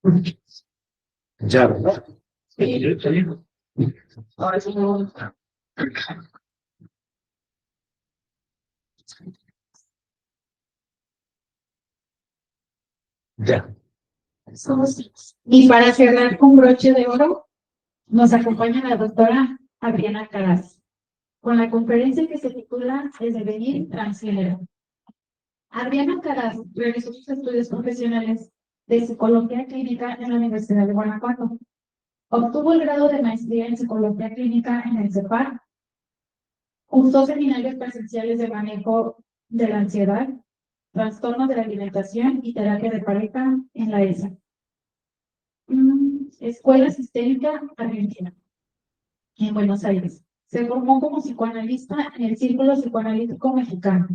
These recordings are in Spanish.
Pues, ya, ¿verdad? Ya. Y para cerrar con broche de oro, nos acompaña la doctora Adriana Caraz, con la conferencia que se titula El devenir transgénero. Adriana Caraz realizó sus estudios profesionales de psicología clínica en la Universidad de Guanajuato. Obtuvo el grado de maestría en psicología clínica en el CEPAR. Cursó seminarios presenciales de manejo de la ansiedad, trastornos de la alimentación y terapia de pareja en la ESA. Escuela Sistémica Argentina, en Buenos Aires. Se formó como psicoanalista en el Círculo Psicoanalítico Mexicano.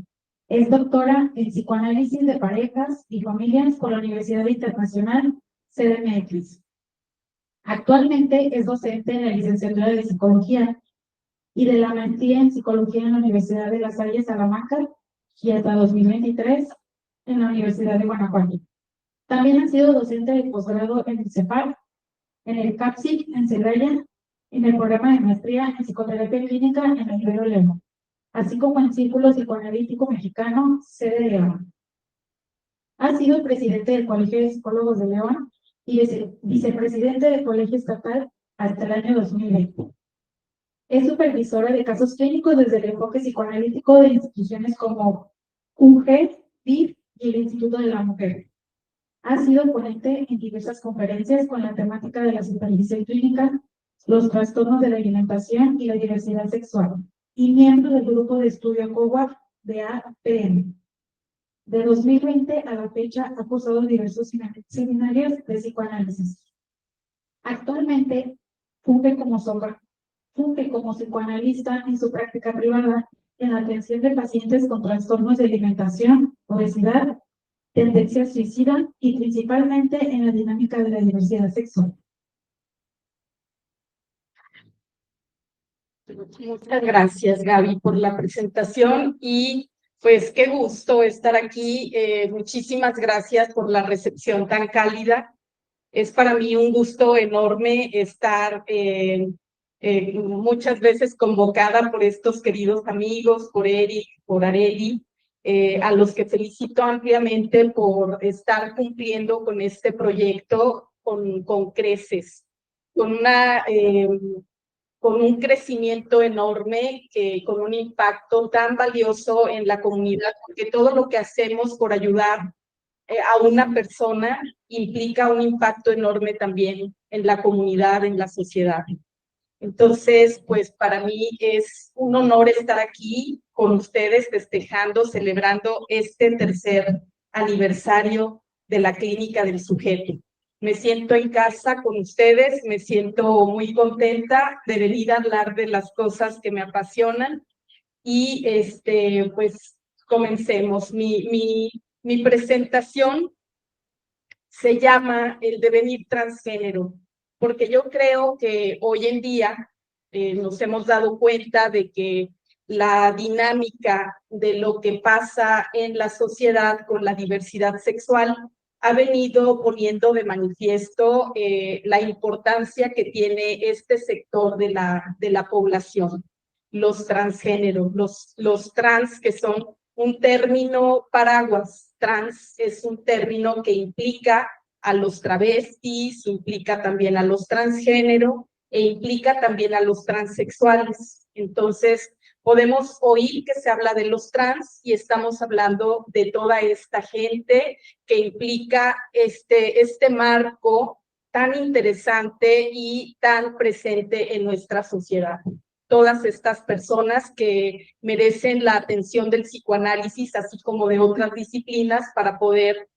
Es doctora en psicoanálisis de parejas y familias por la Universidad Internacional CDMX. Actualmente es docente en la licenciatura de Psicología y de la maestría en Psicología en la Universidad de La Salle, Salamanca, y hasta 2023 en la Universidad de Guanajuato. También ha sido docente de posgrado en el CEPAR, en el CAPSIC en Celaya, en el programa de maestría en psicoterapia clínica en el Río León, así como en Círculo Psicoanalítico Mexicano, sede de León. Ha sido presidente del Colegio de Psicólogos de León y vicepresidente del Colegio Estatal hasta el año 2020. Es supervisora de casos clínicos desde el enfoque psicoanalítico de instituciones como UG, PIB y el Instituto de la Mujer. Ha sido ponente en diversas conferencias con la temática de la supervisión clínica, los trastornos de la alimentación y la diversidad sexual, y miembro del grupo de estudio COWAP de APM. De 2020 a la fecha ha cursado diversos seminarios de psicoanálisis. Actualmente funge como psicoanalista en su práctica privada en la atención de pacientes con trastornos de alimentación, obesidad, tendencia suicida y principalmente en la dinámica de la diversidad sexual. Muchas gracias, Gaby, por la presentación y pues qué gusto estar aquí. Muchísimas gracias por la recepción tan cálida. Es para mí un gusto enorme estar muchas veces convocada por estos queridos amigos, por Eric, por Areli, a los que felicito ampliamente por estar cumpliendo con este proyecto con creces, con un crecimiento enorme, con un impacto tan valioso en la comunidad, porque todo lo que hacemos por ayudar a una persona implica un impacto enorme también en la comunidad, en la sociedad. Entonces, pues para mí es un honor estar aquí con ustedes festejando, celebrando este tercer aniversario de la Clínica del Sujeto. Me siento en casa con ustedes, me siento muy contenta de venir a hablar de las cosas que me apasionan y pues comencemos. Mi presentación se llama El devenir transgénero, porque yo creo que hoy en día nos hemos dado cuenta de que la dinámica de lo que pasa en la sociedad con la diversidad sexual ha venido poniendo de manifiesto la importancia que tiene este sector de la población, los transgéneros, los trans, que son un término paraguas. Trans es un término que implica a los travestis, implica también a los transgénero e implica también a los transexuales. Entonces, podemos oír que se habla de los trans y estamos hablando de toda esta gente que implica este marco tan interesante y tan presente en nuestra sociedad. todas estas personas que merecen la atención del psicoanálisis, así como de otras disciplinas, para poder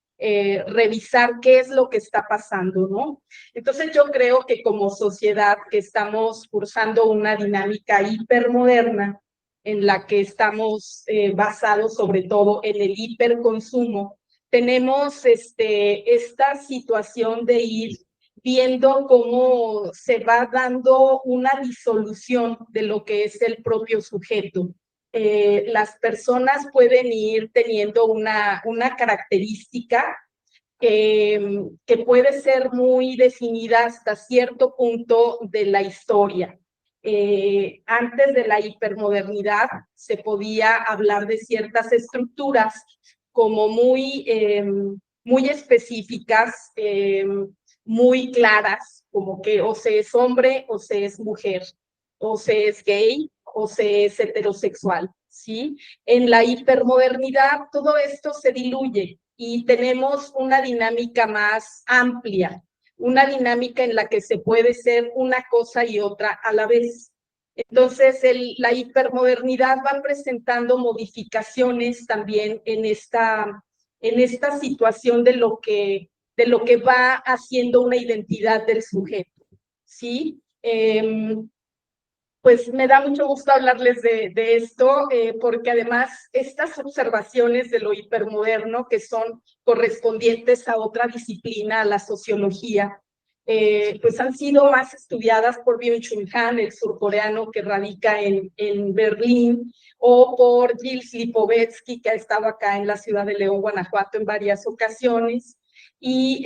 revisar qué es lo que está pasando, ¿no? Entonces yo creo que como sociedad que estamos cursando una dinámica hipermoderna en la que estamos basados sobre todo en el hiperconsumo, tenemos esta situación de ir viendo cómo se va dando una disolución de lo que es el propio sujeto. Las personas pueden ir teniendo una característica que puede ser muy definida hasta cierto punto de la historia. Antes de la hipermodernidad se podía hablar de ciertas estructuras como muy específicas, muy claras, como que o se es hombre o se es mujer, o se es gay o se es heterosexual, ¿sí? En la hipermodernidad todo esto se diluye y tenemos una dinámica más amplia, una dinámica en la que se puede ser una cosa y otra a la vez. Entonces, la hipermodernidad va presentando modificaciones también en esta situación de lo que va haciendo una identidad del sujeto, ¿sí? Pues me da mucho gusto hablarles de esto, porque además estas observaciones de lo hipermoderno, que son correspondientes a otra disciplina, a la sociología, pues han sido más estudiadas por Byung-Chul Han, el surcoreano que radica en Berlín, o por Gilles Lipovetsky, que ha estado acá en la ciudad de León, Guanajuato, en varias ocasiones, y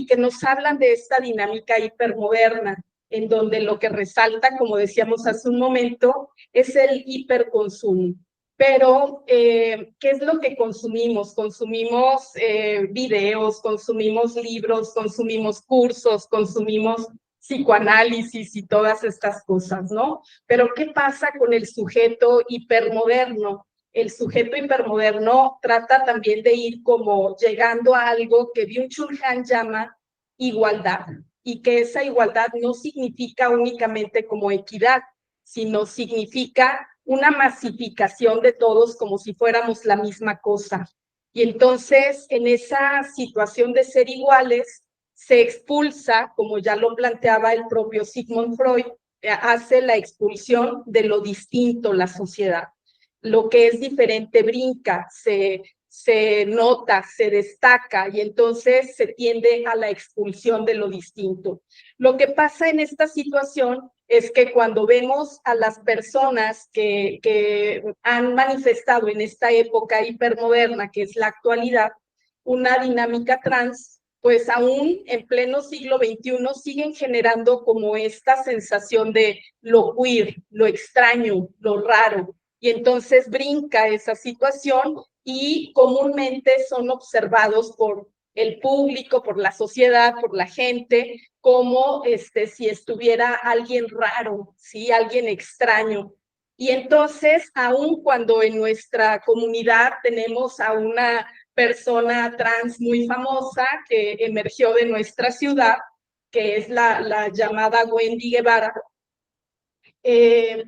que nos hablan de esta dinámica hipermoderna, en donde lo que resalta, como decíamos hace un momento, es el hiperconsumo. Pero, ¿qué es lo que consumimos? Consumimos videos, consumimos libros, consumimos cursos, consumimos psicoanálisis y todas estas cosas, ¿no? Pero, ¿qué pasa con el sujeto hipermoderno? El sujeto hipermoderno trata también de ir como llegando a algo que Byung-Chul Han llama igualdad, y que esa igualdad no significa únicamente como equidad, sino significa una masificación de todos como si fuéramos la misma cosa. Y entonces, en esa situación de ser iguales, se expulsa, como ya lo planteaba el propio Sigmund Freud, hace la expulsión de lo distinto, la sociedad. Lo que es diferente brinca, se nota, se destaca, y entonces se tiende a la expulsión de lo distinto. Lo que pasa en esta situación es que cuando vemos a las personas que han manifestado en esta época hipermoderna, que es la actualidad, una dinámica trans, pues aún en pleno siglo XXI siguen generando como esta sensación de lo queer, lo extraño, lo raro, y entonces brinca esa situación y comúnmente son observados por el público, por la sociedad, por la gente, como si estuviera alguien raro, ¿sí? Alguien extraño. Y entonces, aun cuando en nuestra comunidad tenemos a una persona trans muy famosa que emergió de nuestra ciudad, que es la llamada Wendy Guevara,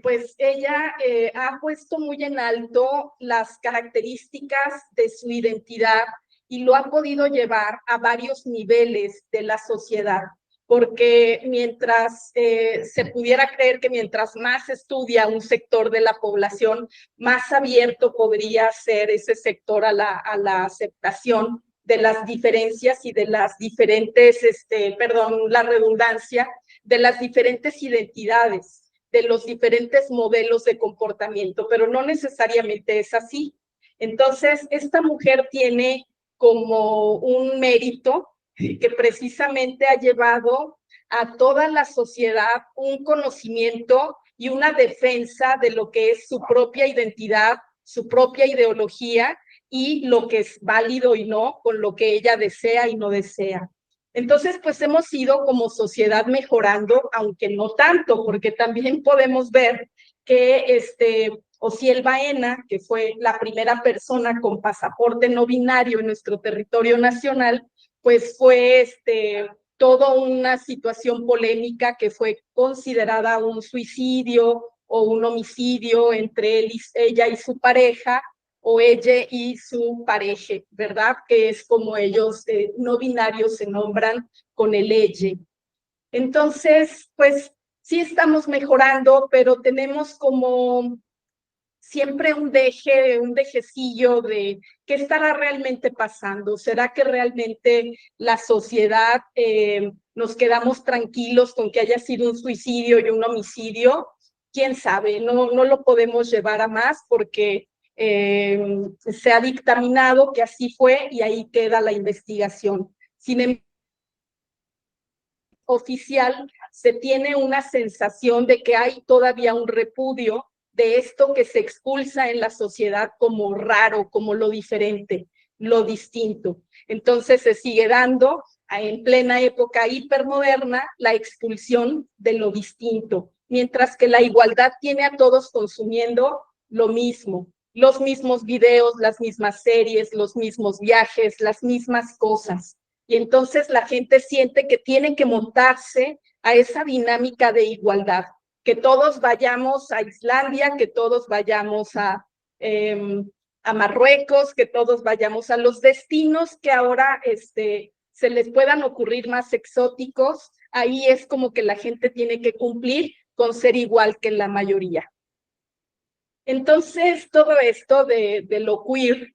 pues ella ha puesto muy en alto las características de su identidad y lo ha podido llevar a varios niveles de la sociedad, porque mientras se pudiera creer que mientras más estudia un sector de la población, más abierto podría ser ese sector a la aceptación de las diferencias y de las diferentes, perdón, la redundancia, de las diferentes identidades, de los diferentes modelos de comportamiento, pero no necesariamente es así. Entonces, esta mujer tiene como un mérito que precisamente ha llevado a toda la sociedad un conocimiento y una defensa de lo que es su propia identidad, su propia ideología y lo que es válido y no, con lo que ella desea y no desea. Entonces, pues hemos ido como sociedad mejorando, aunque no tanto, porque también podemos ver que Osiel Baena, que fue la primera persona con pasaporte no binario en nuestro territorio nacional, pues fue toda una situación polémica que fue considerada un suicidio, o un homicidio entre ella y su pareja, o ella y su pareja, ¿verdad? Que es como ellos no binarios se nombran con el ella. Entonces, pues sí estamos mejorando, pero tenemos como siempre un dejecillo de qué estará realmente pasando. ¿Será que realmente la sociedad nos quedamos tranquilos con que haya sido un suicidio y un homicidio? ¿Quién sabe? No lo podemos llevar a más porque se ha dictaminado que así fue y ahí queda la investigación. Sin embargo, oficial se tiene una sensación de que hay todavía un repudio de esto que se expulsa en la sociedad como raro, como lo diferente, lo distinto. Entonces se sigue dando en plena época hipermoderna la expulsión de lo distinto, mientras que la igualdad tiene a todos consumiendo lo mismo, los mismos videos, las mismas series, los mismos viajes, las mismas cosas. Y entonces la gente siente que tiene que montarse a esa dinámica de igualdad, que todos vayamos a Islandia, que todos vayamos a Marruecos, que todos vayamos a los destinos que ahora se les puedan ocurrir más exóticos. Ahí es como que la gente tiene que cumplir con ser igual que la mayoría. Entonces, todo esto de lo queer,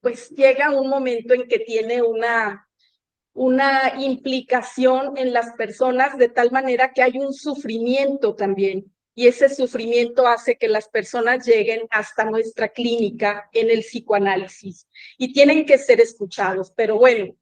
pues llega un momento en que tiene una implicación en las personas de tal manera que hay un sufrimiento también. Y ese sufrimiento hace que las personas lleguen hasta nuestra clínica en el psicoanálisis y tienen que ser escuchados. Pero bueno,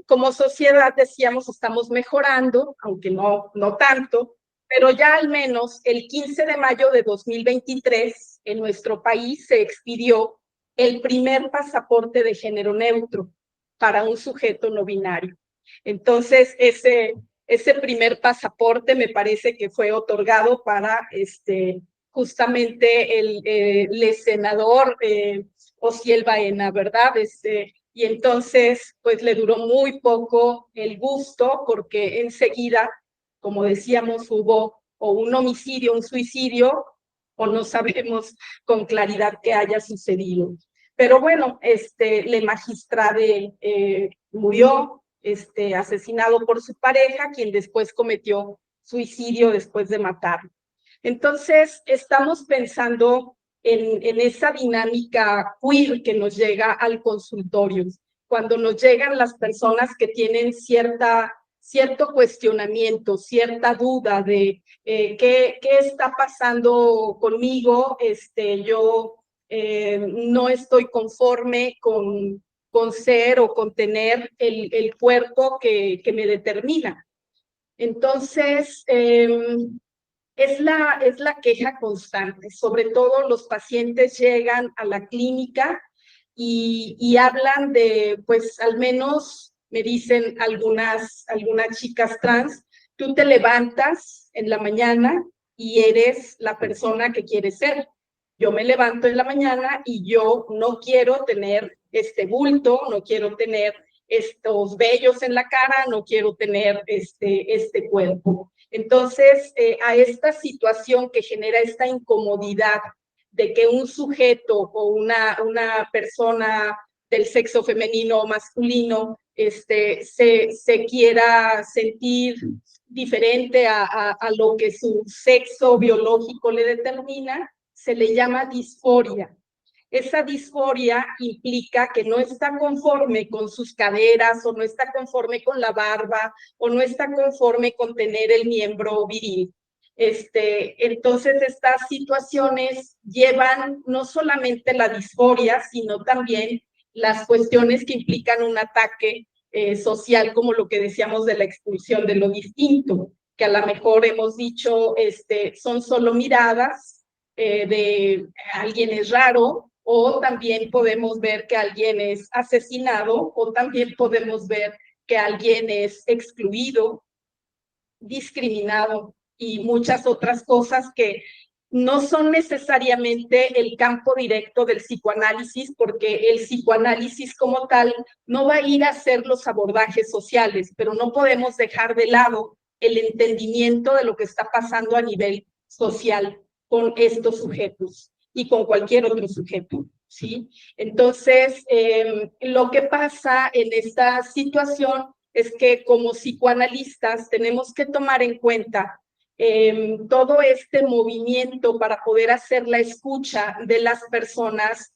como sociedad, decíamos, estamos mejorando, aunque no tanto, pero ya al menos el 15 de mayo de 2023 en nuestro país se expidió el primer pasaporte de género neutro para un sujeto no binario. Entonces, ese primer pasaporte me parece que fue otorgado para justamente el senador Osiel Baena, ¿verdad? Y entonces, pues le duró muy poco el gusto, porque enseguida, como decíamos, hubo o un homicidio, un suicidio, o no sabemos con claridad qué haya sucedido. Pero bueno, el magistrado murió asesinado por su pareja, quien después cometió suicidio después de matarlo. Entonces, estamos pensando en esa dinámica queer que nos llega al consultorio, cuando nos llegan las personas que tienen cierto cuestionamiento, cierta duda de qué está pasando conmigo, yo no estoy conforme con ser o con tener el cuerpo que me determina. Entonces, es la queja constante. Sobre todo los pacientes llegan a la clínica y hablan de, pues al menos me dicen algunas chicas trans, tú te levantas en la mañana y eres la persona que quieres ser. Yo me levanto en la mañana y yo no quiero tener este bulto, no quiero tener estos vellos en la cara, no quiero tener este cuerpo. Entonces, a esta situación que genera esta incomodidad de que un sujeto o una persona del sexo femenino o masculino se quiera sentir diferente a lo que su sexo biológico le determina, se le llama disforia. Esa disforia implica que no está conforme con sus caderas o no está conforme con la barba o no está conforme con tener el miembro viril. Entonces, estas situaciones llevan no solamente la disforia, sino también las cuestiones que implican un ataque social, como lo que decíamos de la expulsión de lo distinto, que a lo mejor hemos dicho son solo miradas de alguien es raro, o también podemos ver que alguien es asesinado, o también podemos ver que alguien es excluido, discriminado y muchas otras cosas que no son necesariamente el campo directo del psicoanálisis, porque el psicoanálisis como tal no va a ir a hacer los abordajes sociales, pero no podemos dejar de lado el entendimiento de lo que está pasando a nivel social con estos sujetos y con cualquier otro sujeto, ¿sí? Entonces, lo que pasa en esta situación es que como psicoanalistas tenemos que tomar en cuenta todo este movimiento para poder hacer la escucha de las personas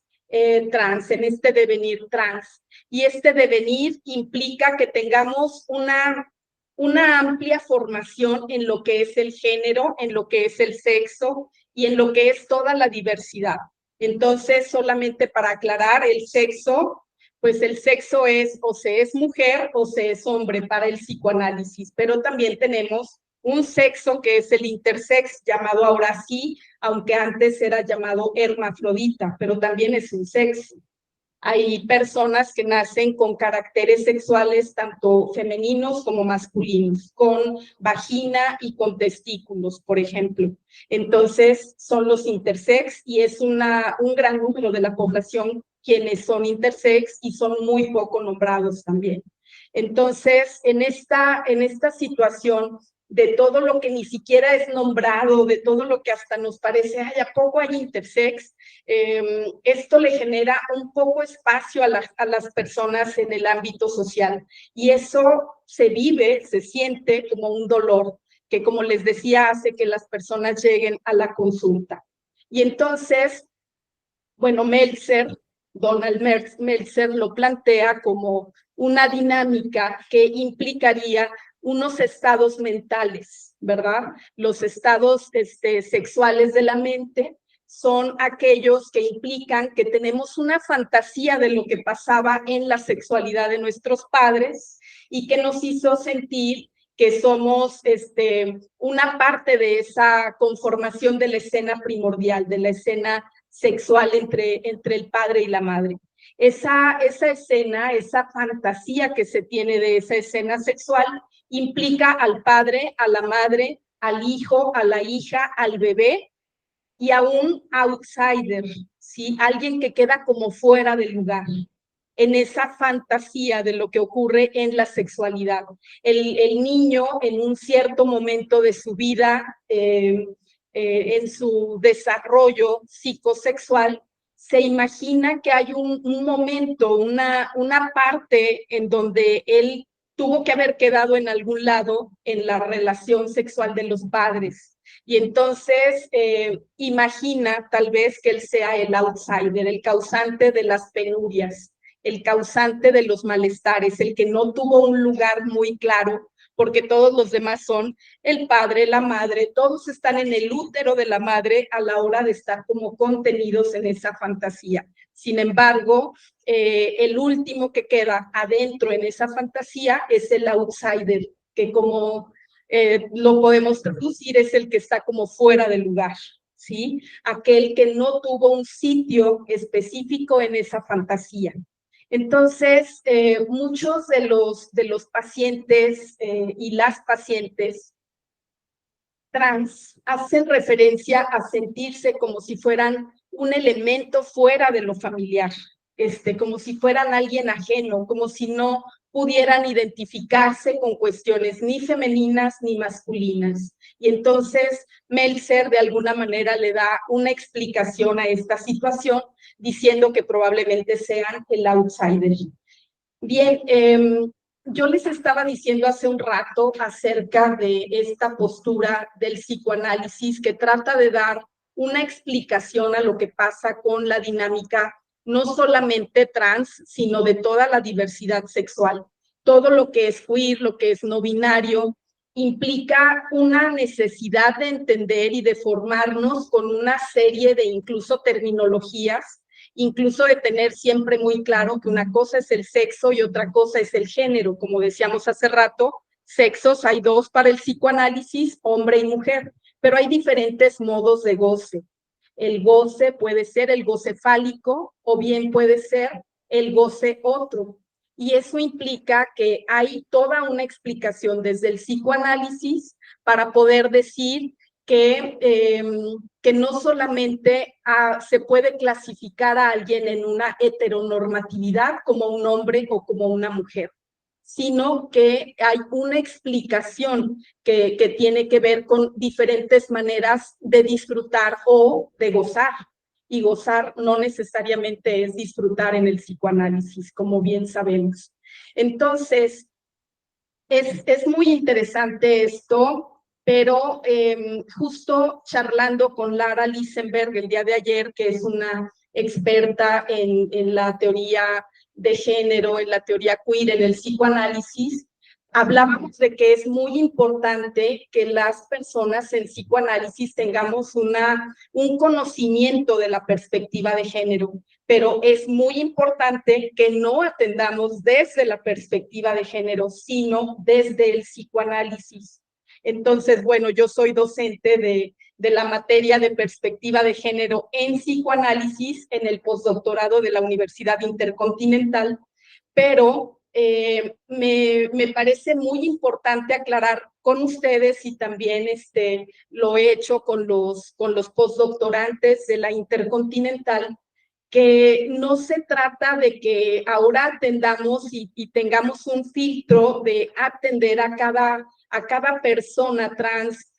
trans, en este devenir trans. Y este devenir implica que tengamos una amplia formación en lo que es el género, en lo que es el sexo y en lo que es toda la diversidad. Entonces, solamente para aclarar, el sexo, pues el sexo es o se es mujer o se es hombre para el psicoanálisis, pero también tenemos un sexo que es el intersex, llamado ahora sí, aunque antes era llamado hermafrodita, pero también es un sexo. Hay personas que nacen con caracteres sexuales tanto femeninos como masculinos, con vagina y con testículos, por ejemplo. Entonces, son los intersex y es un gran número de la población quienes son intersex y son muy poco nombrados también. Entonces, en esta situación de todo lo que ni siquiera es nombrado, de todo lo que hasta nos parece, ay, ¿a poco hay intersex? Esto le genera un poco espacio a las personas en el ámbito social y eso se vive, se siente como un dolor que, como les decía, hace que las personas lleguen a la consulta. Y entonces, bueno, Donald Meltzer lo plantea como una dinámica que implicaría unos estados mentales, ¿verdad? Los estados sexuales de la mente son aquellos que implican que tenemos una fantasía de lo que pasaba en la sexualidad de nuestros padres y que nos hizo sentir que somos una parte de esa conformación de la escena primordial, de la escena sexual entre el padre y la madre. Esa escena, esa fantasía que se tiene de esa escena sexual implica al padre, a la madre, al hijo, a la hija, al bebé y a un outsider, ¿sí? Alguien que queda como fuera del lugar en esa fantasía de lo que ocurre en la sexualidad. El niño en un cierto momento de su vida, en su desarrollo psicosexual, se imagina que hay un momento, una parte en donde él tuvo que haber quedado en algún lado en la relación sexual de los padres. Y entonces imagina tal vez que él sea el outsider, el causante de las penurias, el causante de los malestares, el que no tuvo un lugar muy claro, porque todos los demás son el padre, la madre, todos están en el útero de la madre a la hora de estar como contenidos en esa fantasía. Sin embargo, el último que queda adentro en esa fantasía es el outsider, que como lo podemos traducir, es el que está como fuera del lugar, ¿sí? Aquel que no tuvo un sitio específico en esa fantasía. Entonces, muchos de los pacientes y las pacientes trans hacen referencia a sentirse como si fueran un elemento fuera de lo familiar, como si fueran alguien ajeno, como si no pudieran identificarse con cuestiones ni femeninas ni masculinas. Y entonces Meltzer de alguna manera le da una explicación a esta situación diciendo que probablemente sean el outsider. Bien, yo les estaba diciendo hace un rato acerca de esta postura del psicoanálisis que trata de dar una explicación a lo que pasa con la dinámica no solamente trans, sino de toda la diversidad sexual. Todo lo que es queer, lo que es no binario, implica una necesidad de entender y de formarnos con una serie de incluso terminologías, incluso de tener siempre muy claro que una cosa es el sexo y otra cosa es el género. Como decíamos hace rato, sexos hay dos para el psicoanálisis, hombre y mujer, pero hay diferentes modos de goce. El goce puede ser el goce fálico o bien puede ser el goce otro. Y eso implica que hay toda una explicación desde el psicoanálisis para poder decir que no solamente se puede clasificar a alguien en una heteronormatividad como un hombre o como una mujer, sino que hay una explicación que tiene que ver con diferentes maneras de disfrutar o de gozar. Y gozar no necesariamente es disfrutar en el psicoanálisis, como bien sabemos. Entonces, es muy interesante esto, pero justo charlando con Lara Lisenberg el día de ayer, que es una experta en la teoría de género, en la teoría queer, en el psicoanálisis, hablábamos de que es muy importante que las personas en psicoanálisis tengamos un conocimiento de la perspectiva de género, pero es muy importante que no atendamos desde la perspectiva de género, sino desde el psicoanálisis. Entonces, bueno, yo soy docente de la materia de perspectiva de género en psicoanálisis en el postdoctorado de la Universidad Intercontinental, pero me parece muy importante aclarar con ustedes, y también lo he hecho con los postdoctorantes de la Intercontinental, que no se trata de que ahora atendamos y tengamos un filtro de atender a cada persona trans,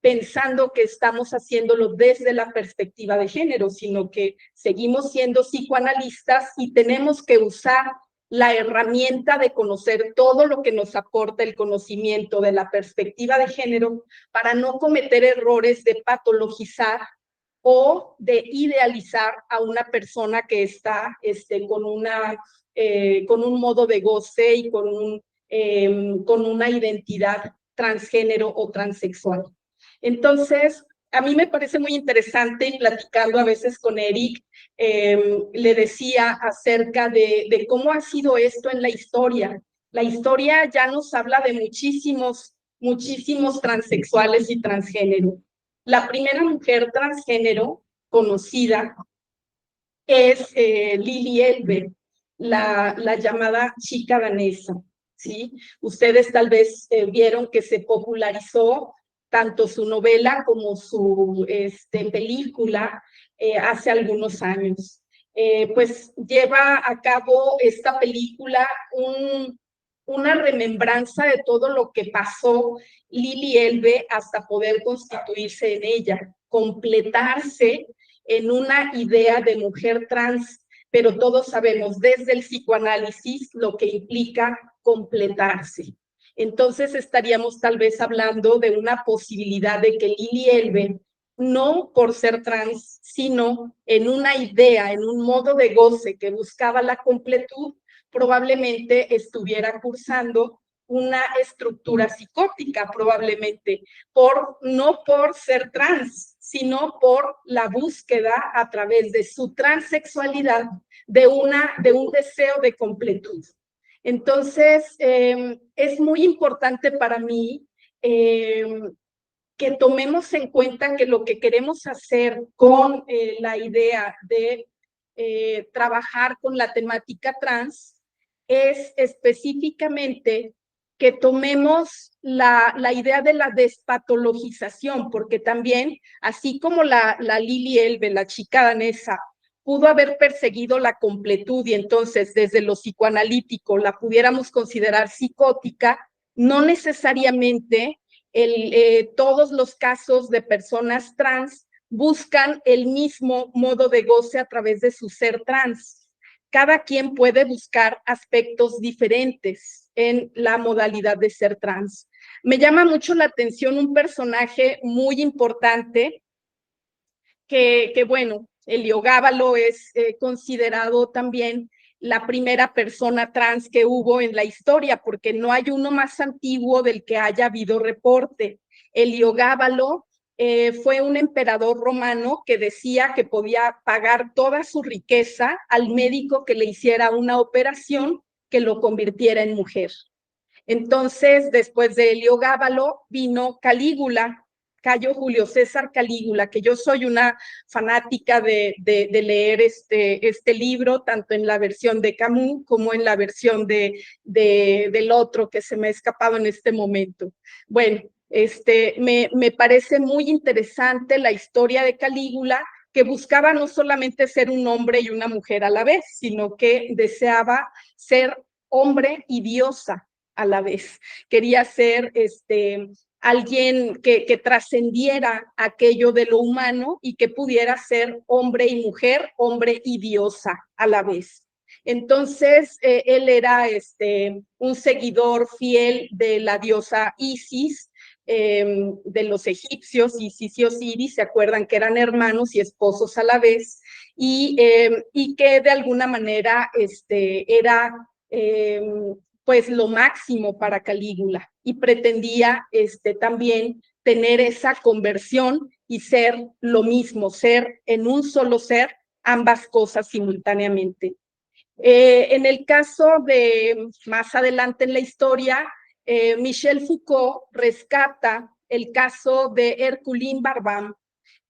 pensando que estamos haciéndolo desde la perspectiva de género, sino que seguimos siendo psicoanalistas y tenemos que usar la herramienta de conocer todo lo que nos aporta el conocimiento de la perspectiva de género para no cometer errores de patologizar o de idealizar a una persona que está con un modo de goce y con una identidad transgénero o transexual. Entonces, a mí me parece muy interesante, y platicando a veces con Eric, le decía acerca de cómo ha sido esto en la historia. La historia ya nos habla de muchísimos transexuales y transgénero. La primera mujer transgénero conocida es Lili Elbe, la llamada chica danesa, ¿sí? Ustedes tal vez vieron que se popularizó tanto su novela como su película hace algunos años. Pues lleva a cabo esta película una remembranza de todo lo que pasó Lili Elbe hasta poder constituirse en ella, completarse en una idea de mujer trans, pero todos sabemos desde el psicoanálisis lo que implica completarse. Entonces estaríamos tal vez hablando de una posibilidad de que Lili Elbe, no por ser trans, sino en una idea, en un modo de goce que buscaba la completud, probablemente estuviera cursando una estructura psicótica, probablemente, no por ser trans, sino por la búsqueda a través de su transexualidad de un deseo de completud. Entonces, es muy importante para mí que tomemos en cuenta que lo que queremos hacer con la idea de trabajar con la temática trans es específicamente que tomemos la idea de la despatologización, porque también, así como la Lili Elbe, la chica danesa, pudo haber perseguido la completud y entonces desde lo psicoanalítico la pudiéramos considerar psicótica, no necesariamente todos los casos de personas trans buscan el mismo modo de goce a través de su ser trans. Cada quien puede buscar aspectos diferentes en la modalidad de ser trans. Me llama mucho la atención un personaje muy importante que bueno, Heliogábalo es considerado también la primera persona trans que hubo en la historia, porque no hay uno más antiguo del que haya habido reporte. Heliogábalo fue un emperador romano que decía que podía pagar toda su riqueza al médico que le hiciera una operación que lo convirtiera en mujer. Entonces, después de Heliogábalo, vino Calígula, Cayo Julio César Calígula, que yo soy una fanática de leer este libro, tanto en la versión de Camus como en la versión del otro que se me ha escapado en este momento. Bueno, me parece muy interesante la historia de Calígula, que buscaba no solamente ser un hombre y una mujer a la vez, sino que deseaba ser hombre y diosa a la vez. Quería ser alguien que trascendiera aquello de lo humano y que pudiera ser hombre y mujer, hombre y diosa a la vez. Entonces, él era un seguidor fiel de la diosa Isis, de los egipcios. Isis y Osiris, se acuerdan que eran hermanos y esposos a la vez, y que de alguna manera era pues lo máximo para Calígula, y pretendía también tener esa conversión y ser lo mismo, ser en un solo ser ambas cosas simultáneamente. En el caso de más adelante en la historia, Michel Foucault rescata el caso de Herculín Barbán,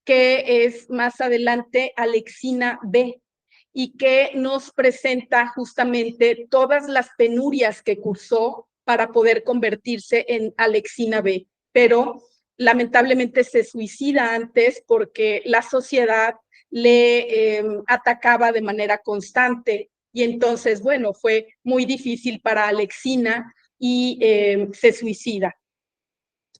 que es más adelante Alexina B, y que nos presenta justamente todas las penurias que cursó para poder convertirse en Alexina B, pero lamentablemente se suicida antes porque la sociedad le atacaba de manera constante, y entonces, bueno, fue muy difícil para Alexina y se suicida.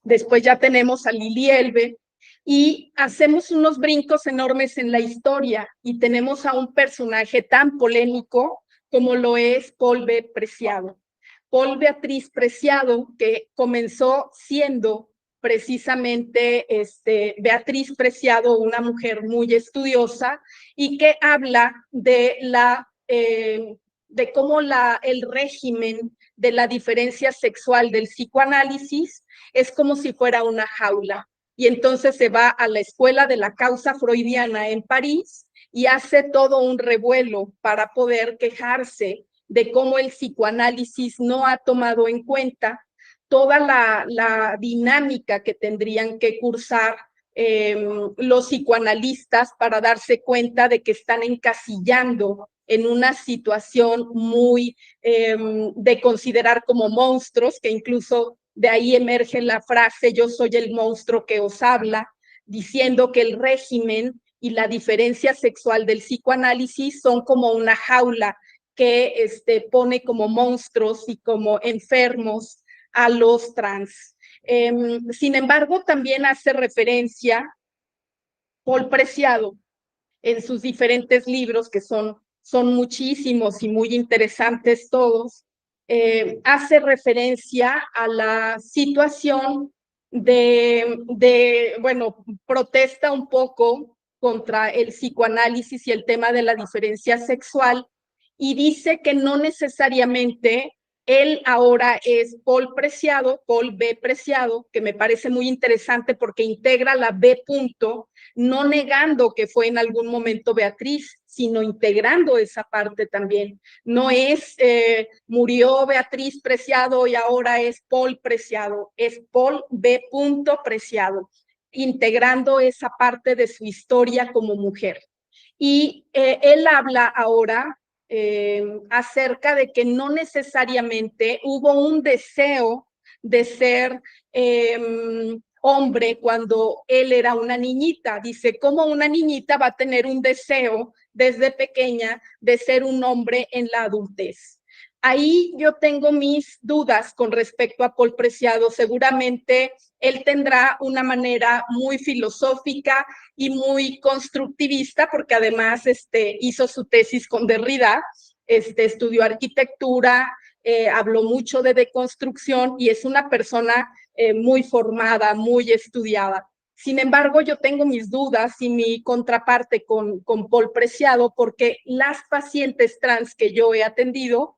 Después ya tenemos a Lili Elbe, y hacemos unos brincos enormes en la historia y tenemos a un personaje tan polémico como lo es Paul B. Preciado. Paul Beatriz Preciado, que comenzó siendo precisamente Beatriz Preciado, una mujer muy estudiosa, y que habla de cómo el régimen de la diferencia sexual del psicoanálisis es como si fuera una jaula. Y entonces se va a la escuela de la causa freudiana en París y hace todo un revuelo para poder quejarse de cómo el psicoanálisis no ha tomado en cuenta toda la dinámica que tendrían que cursar los psicoanalistas para darse cuenta de que están encasillando en una situación muy de considerar como monstruos, que incluso de ahí emerge la frase "yo soy el monstruo que os habla", diciendo que el régimen y la diferencia sexual del psicoanálisis son como una jaula que pone como monstruos y como enfermos a los trans. Sin embargo, también hace referencia Paul Preciado en sus diferentes libros, que son muchísimos y muy interesantes todos, hace referencia a la situación bueno, protesta un poco contra el psicoanálisis y el tema de la diferencia sexual, y dice que no necesariamente él ahora es Paul Preciado, Paul B. Preciado, que me parece muy interesante porque integra la B punto, no negando que fue en algún momento Beatriz, sino integrando esa parte también. No es murió Beatriz Preciado y ahora es Paul Preciado, es Paul B. Preciado, integrando esa parte de su historia como mujer. Y él habla ahora acerca de que no necesariamente hubo un deseo de ser hombre cuando él era una niñita. Dice, ¿cómo una niñita va a tener un deseo desde pequeña de ser un hombre en la adultez? Ahí yo tengo mis dudas con respecto a Paul Preciado. Seguramente él tendrá una manera muy filosófica y muy constructivista, porque además hizo su tesis con Derrida, estudió arquitectura, habló mucho de deconstrucción y es una persona muy formada, muy estudiada. Sin embargo, yo tengo mis dudas y mi contraparte con Paul Preciado, porque las pacientes trans que yo he atendido,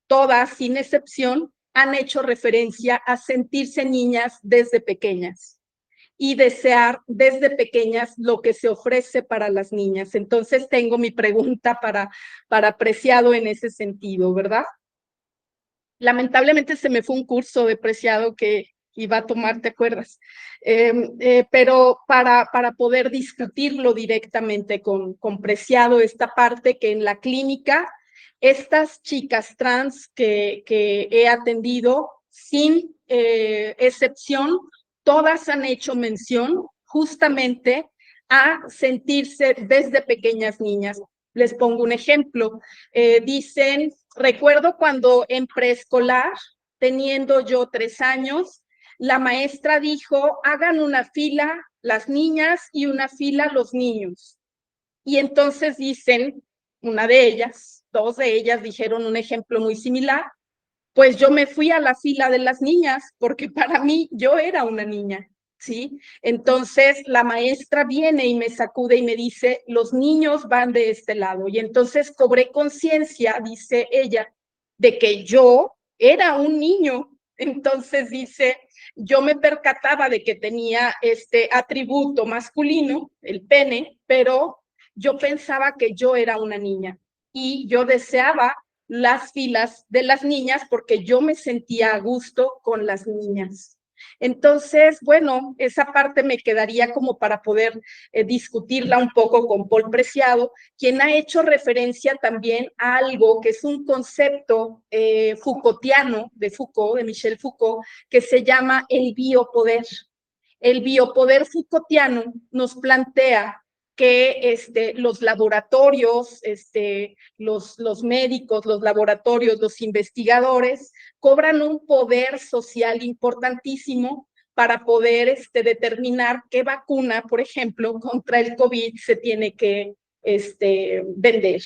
todas sin excepción, han hecho referencia a sentirse niñas desde pequeñas y desear desde pequeñas lo que se ofrece para las niñas. Entonces tengo mi pregunta para Preciado en ese sentido, ¿verdad? Lamentablemente se me fue un curso de Preciado que iba a tomar, ¿te acuerdas? Pero para poder discutirlo directamente con Preciado, esta parte que en la clínica, estas chicas trans que he atendido, sin excepción, todas han hecho mención justamente a sentirse desde pequeñas niñas. Les pongo un ejemplo. Dicen, recuerdo cuando en preescolar, teniendo yo 3 años, la maestra dijo, hagan una fila las niñas y una fila los niños. Y entonces dicen, una de ellas, 2 de ellas dijeron un ejemplo muy similar, pues yo me fui a la fila de las niñas, porque para mí yo era una niña, ¿sí? Entonces la maestra viene y me sacude y me dice, los niños van de este lado. Y entonces cobré conciencia, dice ella, de que yo era un niño. Entonces dice, yo me percataba de que tenía este atributo masculino, el pene, pero yo pensaba que yo era una niña y yo deseaba las filas de las niñas porque yo me sentía a gusto con las niñas. Entonces, bueno, esa parte me quedaría como para poder discutirla un poco con Paul Preciado, quien ha hecho referencia también a algo que es un concepto Foucaultiano, de Foucault, de Michel Foucault, que se llama el biopoder. El biopoder Foucaultiano nos plantea que los laboratorios, los médicos, los laboratorios, los investigadores cobran un poder social importantísimo para poder determinar qué vacuna, por ejemplo, contra el COVID se tiene que vender.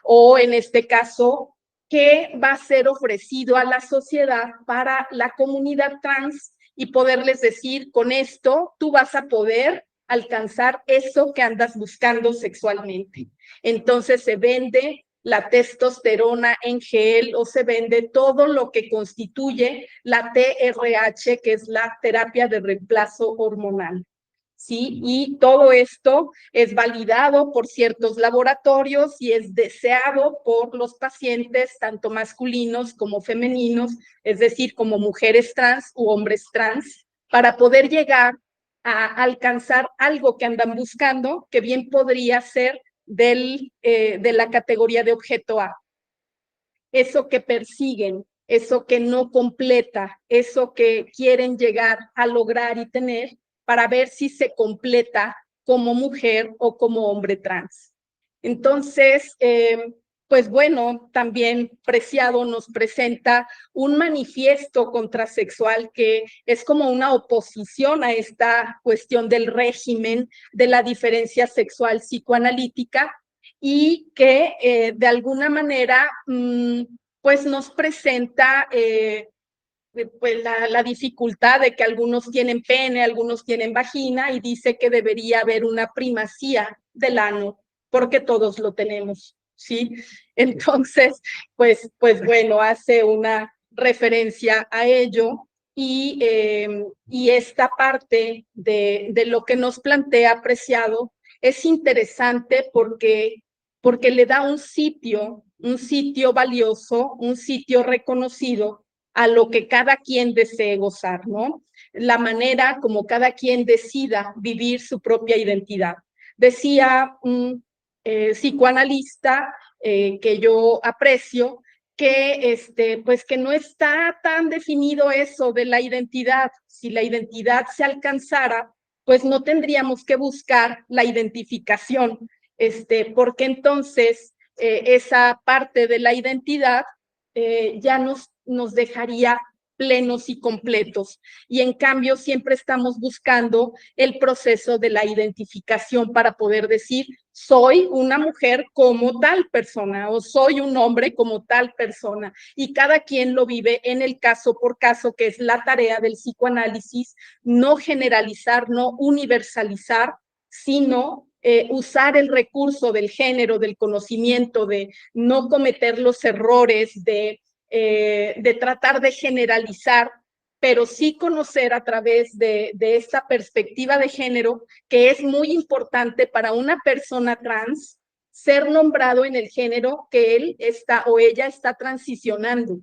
O en este caso, qué va a ser ofrecido a la sociedad para la comunidad trans y poderles decir, con esto tú vas a poder alcanzar eso que andas buscando sexualmente. Entonces se vende la testosterona en gel o se vende todo lo que constituye la TRH, que es la terapia de reemplazo hormonal. ¿Sí? Y todo esto es validado por ciertos laboratorios y es deseado por los pacientes, tanto masculinos como femeninos, es decir, como mujeres trans u hombres trans, para poder llegar a alcanzar algo que andan buscando, que bien podría ser de la categoría de objeto A. Eso que persiguen, eso que no completa, eso que quieren llegar a lograr y tener para ver si se completa como mujer o como hombre trans. Entonces, pues bueno, también Preciado nos presenta un manifiesto contrasexual que es como una oposición a esta cuestión del régimen de la diferencia sexual psicoanalítica y que de alguna manera pues nos presenta pues la dificultad de que algunos tienen pene, algunos tienen vagina y dice que debería haber una primacía del ano porque todos lo tenemos, ¿sí? Entonces, pues bueno, hace una referencia a ello y esta parte de lo que nos plantea Preciado es interesante porque le da un sitio valioso, un sitio reconocido a lo que cada quien desee gozar, ¿no? La manera como cada quien decida vivir su propia identidad. Decía un psicoanalista que yo aprecio que pues que no está tan definido eso de la identidad. Si la identidad se alcanzara, pues no tendríamos que buscar la identificación, porque entonces esa parte de la identidad ya nos dejaría plenos y completos. Y en cambio siempre estamos buscando el proceso de la identificación para poder decir, soy una mujer como tal persona o soy un hombre como tal persona. Y cada quien lo vive en el caso por caso, que es la tarea del psicoanálisis, no generalizar, no universalizar, sino usar el recurso del género, del conocimiento, de no cometer los errores, de tratar de generalizar, pero sí conocer a través de esta perspectiva de género, que es muy importante para una persona trans ser nombrado en el género que él está o ella está transicionando.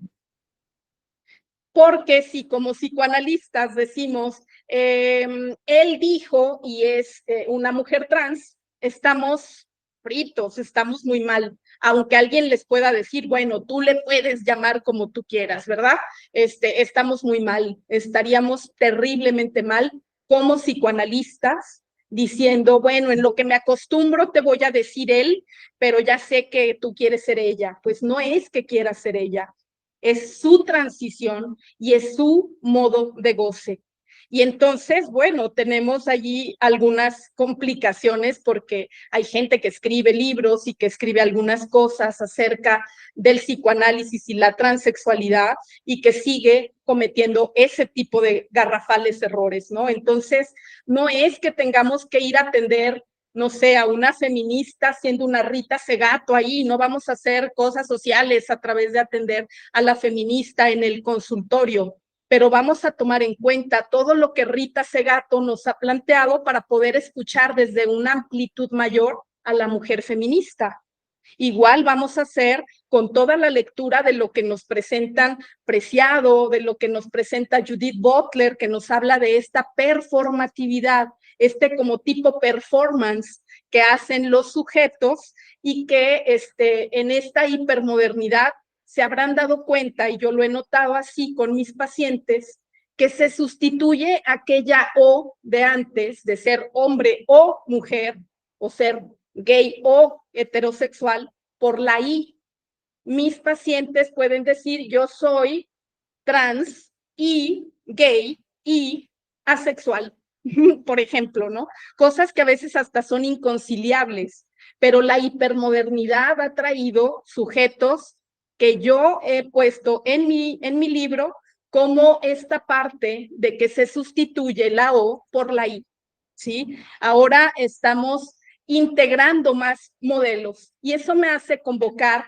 Porque si como psicoanalistas decimos, él dijo y es una mujer trans, estamos fritos, estamos muy mal, aunque alguien les pueda decir, bueno, tú le puedes llamar como tú quieras, ¿verdad? Estamos muy mal, estaríamos terriblemente mal como psicoanalistas, diciendo, bueno, en lo que me acostumbro te voy a decir él, pero ya sé que tú quieres ser ella. Pues no es que quiera ser ella, es su transición y es su modo de goce. Y entonces, bueno, tenemos allí algunas complicaciones porque hay gente que escribe libros y que escribe algunas cosas acerca del psicoanálisis y la transexualidad y que sigue cometiendo ese tipo de garrafales errores, ¿no? Entonces, no es que tengamos que ir a atender, no sé, a una feminista siendo una Rita Segato ahí, no vamos a hacer cosas sociales a través de atender a la feminista en el consultorio, pero vamos a tomar en cuenta todo lo que Rita Segato nos ha planteado para poder escuchar desde una amplitud mayor a la mujer feminista. Igual vamos a hacer con toda la lectura de lo que nos presentan Preciado, de lo que nos presenta Judith Butler, que nos habla de esta performatividad, como tipo performance que hacen los sujetos y que en esta hipermodernidad se habrán dado cuenta, y yo lo he notado así con mis pacientes, que se sustituye aquella O de antes, de ser hombre o mujer, o ser gay o heterosexual, por la I. Mis pacientes pueden decir, yo soy trans y gay y asexual, por ejemplo, ¿no? Cosas que a veces hasta son inconciliables, pero la hipermodernidad ha traído sujetos que yo he puesto en mi libro como esta parte de que se sustituye la O por la I, ¿sí? Ahora estamos integrando más modelos y eso me hace convocar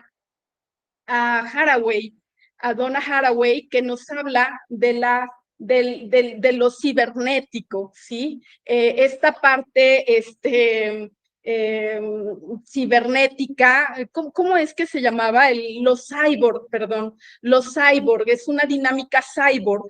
a Haraway, a Donna Haraway, que nos habla de lo cibernético, ¿sí? Esta parte, cibernética, ¿cómo es que se llamaba? Los cyborg, perdón, los cyborg, es una dinámica cyborg,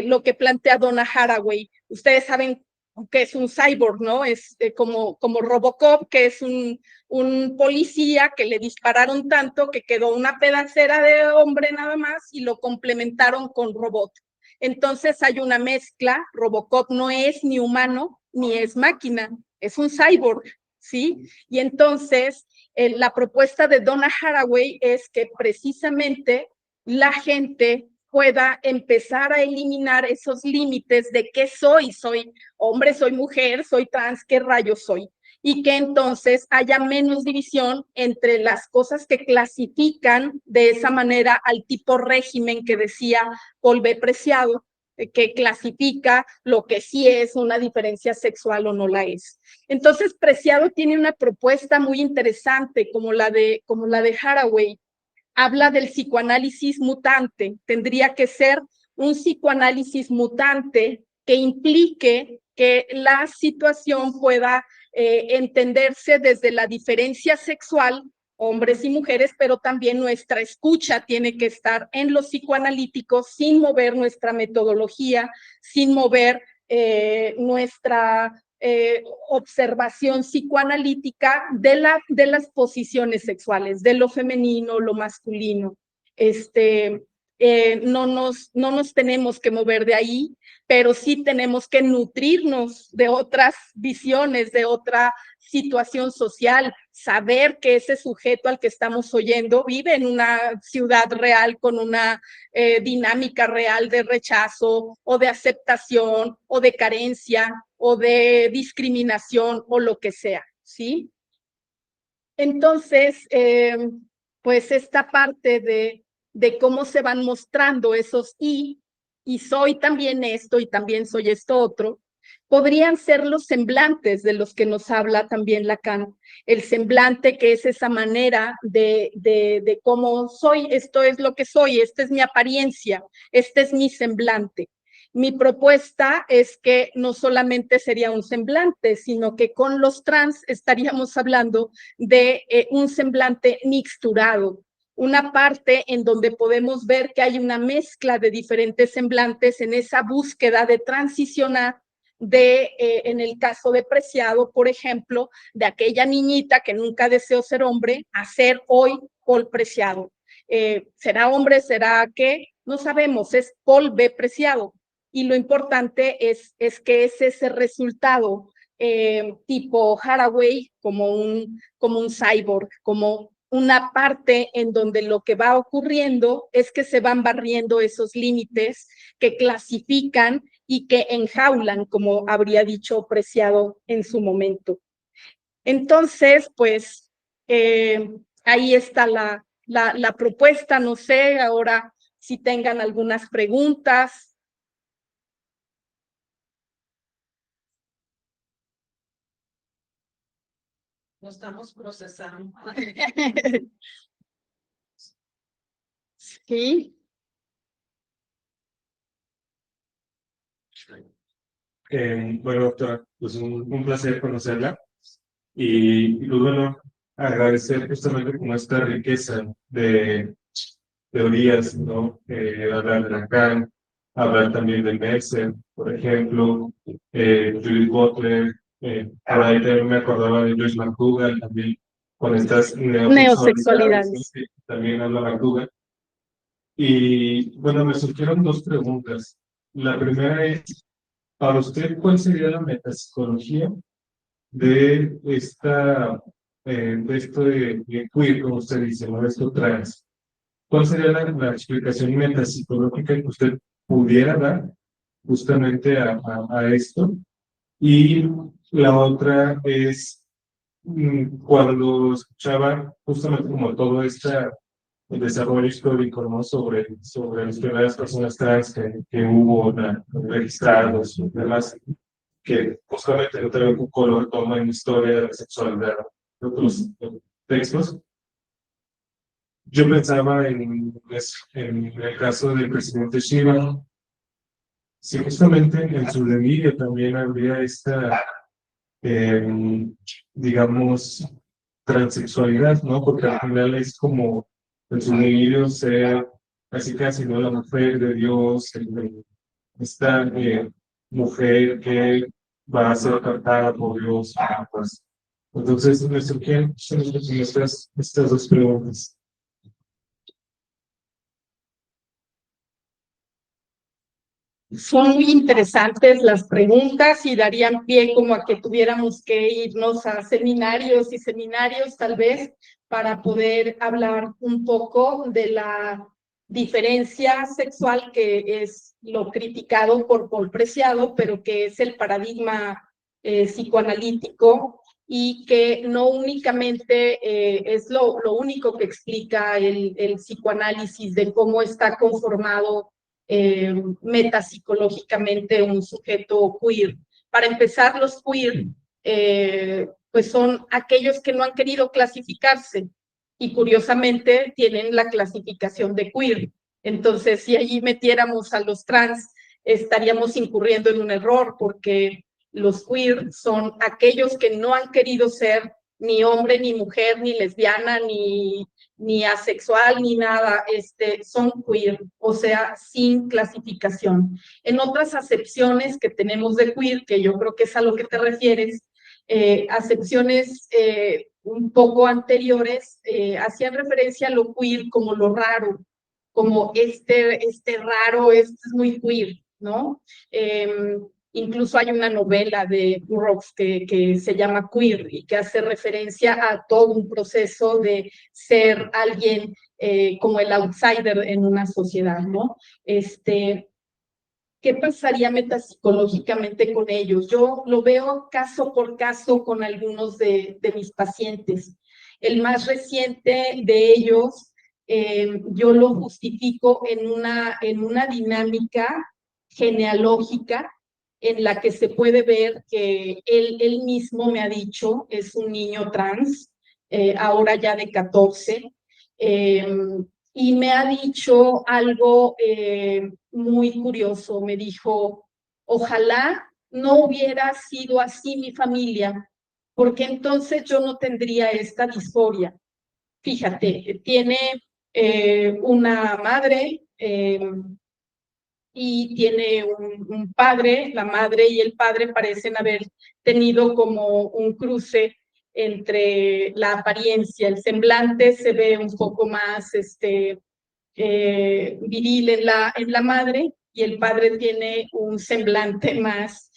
lo que plantea Donna Haraway. Ustedes saben que es un cyborg, ¿no? Es como Robocop, que es un policía que le dispararon tanto que quedó una pedacera de hombre nada más y lo complementaron con robot. Entonces hay una mezcla, Robocop no es ni humano ni es máquina, es un cyborg, ¿sí? Y entonces la propuesta de Donna Haraway es que precisamente la gente pueda empezar a eliminar esos límites de qué soy hombre, soy mujer, soy trans, qué rayos soy, y que entonces haya menos división entre las cosas que clasifican de esa manera al tipo régimen que decía Paul B. Preciado, que clasifica lo que sí es una diferencia sexual o no la es. Entonces, Preciado tiene una propuesta muy interesante, como la de Haraway. Habla del psicoanálisis mutante. Tendría que ser un psicoanálisis mutante que implique que la situación pueda entenderse desde la diferencia sexual, hombres y mujeres, pero también nuestra escucha tiene que estar en los psicoanalíticos sin mover nuestra metodología, sin mover nuestra observación psicoanalítica de las posiciones sexuales, de lo femenino, lo masculino. No nos tenemos que mover de ahí, pero sí tenemos que nutrirnos de otras visiones, de otra situación social, saber que ese sujeto al que estamos oyendo vive en una ciudad real con una dinámica real de rechazo o de aceptación o de carencia o de discriminación o lo que sea, ¿sí? Entonces, pues esta parte de cómo se van mostrando esos y soy también esto y también soy esto otro, podrían ser los semblantes de los que nos habla también Lacan. El semblante que es esa manera de cómo soy, esto es lo que soy, esta es mi apariencia, este es mi semblante. Mi propuesta es que no solamente sería un semblante, sino que con los trans estaríamos hablando de un semblante mixturado, una parte en donde podemos ver que hay una mezcla de diferentes semblantes en esa búsqueda de transicionar en el caso de Preciado, por ejemplo, de aquella niñita que nunca deseó ser hombre, a ser hoy Paul Preciado. ¿Será hombre? ¿Será qué? No sabemos, es Paul B. Preciado. Y lo importante es que es ese resultado tipo Haraway, como un cyborg, como una parte en donde lo que va ocurriendo es que se van barriendo esos límites que clasifican y que enjaulan, como habría dicho Preciado en su momento. Entonces, pues, ahí está la propuesta. No sé ahora si tengan algunas preguntas. Lo estamos procesando. Sí. Bueno, doctora, pues un placer conocerla y pues bueno, agradecer justamente como esta riqueza de teorías, ¿no? Hablar de Lacan, hablar también de Mercer, por ejemplo, Judith Butler, por ahí también me acordaba de Joyce McDougall también, con estas neosexualidades, ¿no? Neosexualidades. Que también habla McDougall. Y bueno, me surgieron dos preguntas. La primera es, para usted, ¿cuál sería la metapsicología de de esto de queer, como usted dice, ¿no? De esto trans? ¿Cuál sería la explicación metapsicológica que usted pudiera dar justamente a esto? Y la otra es, cuando escuchaba justamente como todo el desarrollo histórico, ¿no? Sobre las primeras personas trans que hubo registrados y demás, que justamente no trae un color toma en historia de la sexualidad de otros textos. Yo pensaba en el caso del presidente Shiva, si justamente en su delirio también habría digamos, transexualidad, ¿no? Porque al final es como en su delirio ser casi casi, ¿no? La mujer de Dios, esta mujer que va a ser tratada por Dios, pues. Entonces, me surgieron estas dos preguntas. Son muy interesantes las preguntas y darían pie como a que tuviéramos que irnos a seminarios y seminarios tal vez para poder hablar un poco de la diferencia sexual, que es lo criticado por Paul Preciado, pero que es el paradigma psicoanalítico, y que no únicamente es lo único que explica el psicoanálisis de cómo está conformado metapsicológicamente un sujeto queer. Para empezar, los queer pues son aquellos que no han querido clasificarse y curiosamente tienen la clasificación de queer. Entonces, si allí metiéramos a los trans, estaríamos incurriendo en un error, porque los queer son aquellos que no han querido ser ni hombre, ni mujer, ni lesbiana, ni asexual, ni nada, son queer, o sea, sin clasificación. En otras acepciones que tenemos de queer, que yo creo que es a lo que te refieres, acepciones un poco anteriores, hacían referencia a lo queer como lo raro, como raro, es muy queer, ¿no? Incluso hay una novela de Burroughs que se llama Queer y que hace referencia a todo un proceso de ser alguien como el outsider en una sociedad, ¿no? ¿Qué pasaría metapsicológicamente con ellos? Yo lo veo caso por caso con algunos de mis pacientes. El más reciente de ellos, yo lo justifico en una dinámica genealógica en la que se puede ver que él mismo me ha dicho, es un niño trans, ahora ya de 14, y me ha dicho algo muy curioso. Me dijo, ojalá no hubiera sido así mi familia, porque entonces yo no tendría esta disforia. Fíjate, tiene una madre y tiene un padre. La madre y el padre parecen haber tenido como un cruce entre la apariencia, el semblante se ve un poco más viril en la madre, y el padre tiene un semblante más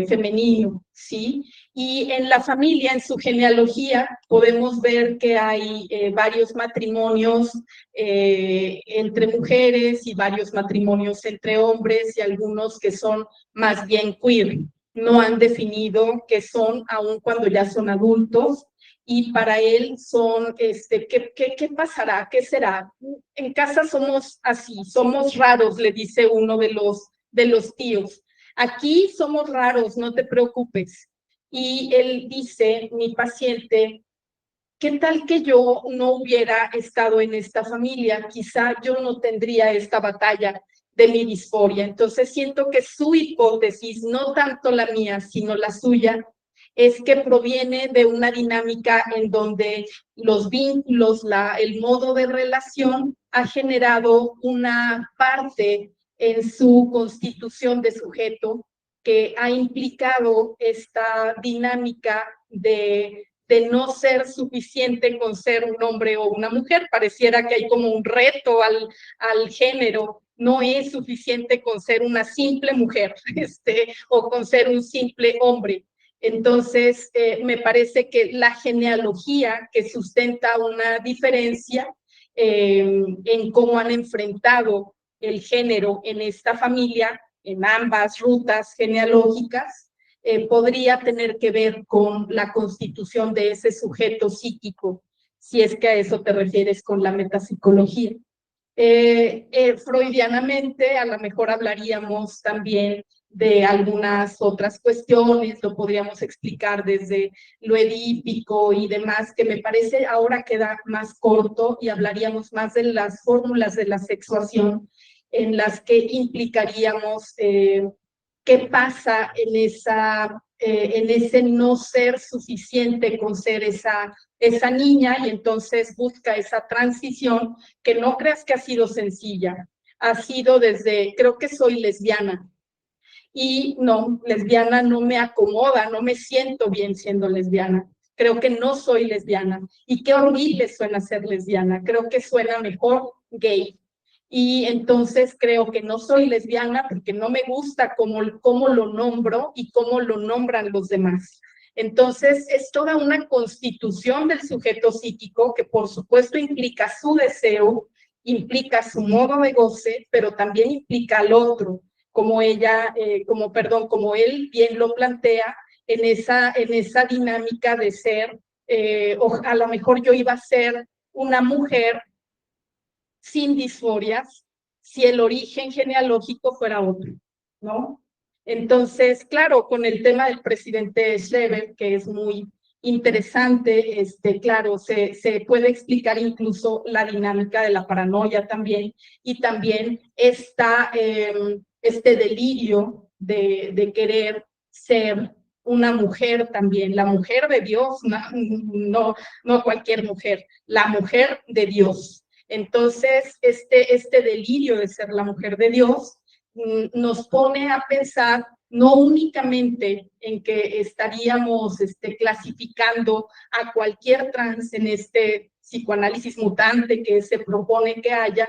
femenino, ¿sí? Y en la familia, en su genealogía, podemos ver que hay varios matrimonios entre mujeres y varios matrimonios entre hombres y algunos que son más bien queer. No han definido qué son, aun cuando ya son adultos, y para él son, ¿qué pasará? ¿Qué será? En casa somos así, somos raros, le dice uno de los tíos. Aquí somos raros, no te preocupes. Y él dice, mi paciente, ¿qué tal que yo no hubiera estado en esta familia? Quizá yo no tendría esta batalla de mi disforia. Entonces siento que su hipótesis, no tanto la mía, sino la suya, es que proviene de una dinámica en donde los vínculos, el modo de relación ha generado una parte en su constitución de sujeto que ha implicado esta dinámica de no ser suficiente con ser un hombre o una mujer. Pareciera que hay como un reto al género. No es suficiente con ser una simple mujer o con ser un simple hombre. Entonces, me parece que la genealogía que sustenta una diferencia en cómo han enfrentado el género en esta familia, en ambas rutas genealógicas, podría tener que ver con la constitución de ese sujeto psíquico, si es que a eso te refieres con la metapsicología. Freudianamente, a lo mejor hablaríamos también de algunas otras cuestiones, lo podríamos explicar desde lo edípico y demás, que me parece ahora queda más corto y hablaríamos más de las fórmulas de la sexuación en las que implicaríamos qué pasa en ese no ser suficiente con ser esa niña, y entonces busca esa transición que no creas que ha sido sencilla, ha sido desde, creo que soy lesbiana, y no, lesbiana no me acomoda, no me siento bien siendo lesbiana, creo que no soy lesbiana, y qué horrible suena ser lesbiana, creo que suena mejor gay. Y entonces creo que no soy lesbiana porque no me gusta cómo lo nombro y cómo lo nombran los demás. Entonces es toda una constitución del sujeto psíquico que por supuesto implica su deseo, implica su modo de goce, pero también implica al otro, como como él bien lo plantea en esa dinámica de ser, o a lo mejor yo iba a ser una mujer sin disforias si el origen genealógico fuera otro, ¿no? Entonces, claro, con el tema del presidente Schreber, que es muy interesante, claro, se puede explicar incluso la dinámica de la paranoia también, y también este delirio de querer ser una mujer también, la mujer de Dios, no cualquier mujer, la mujer de Dios. Entonces, este delirio de ser la mujer de Dios nos pone a pensar no únicamente en que estaríamos clasificando a cualquier trans en este psicoanálisis mutante que se propone que haya,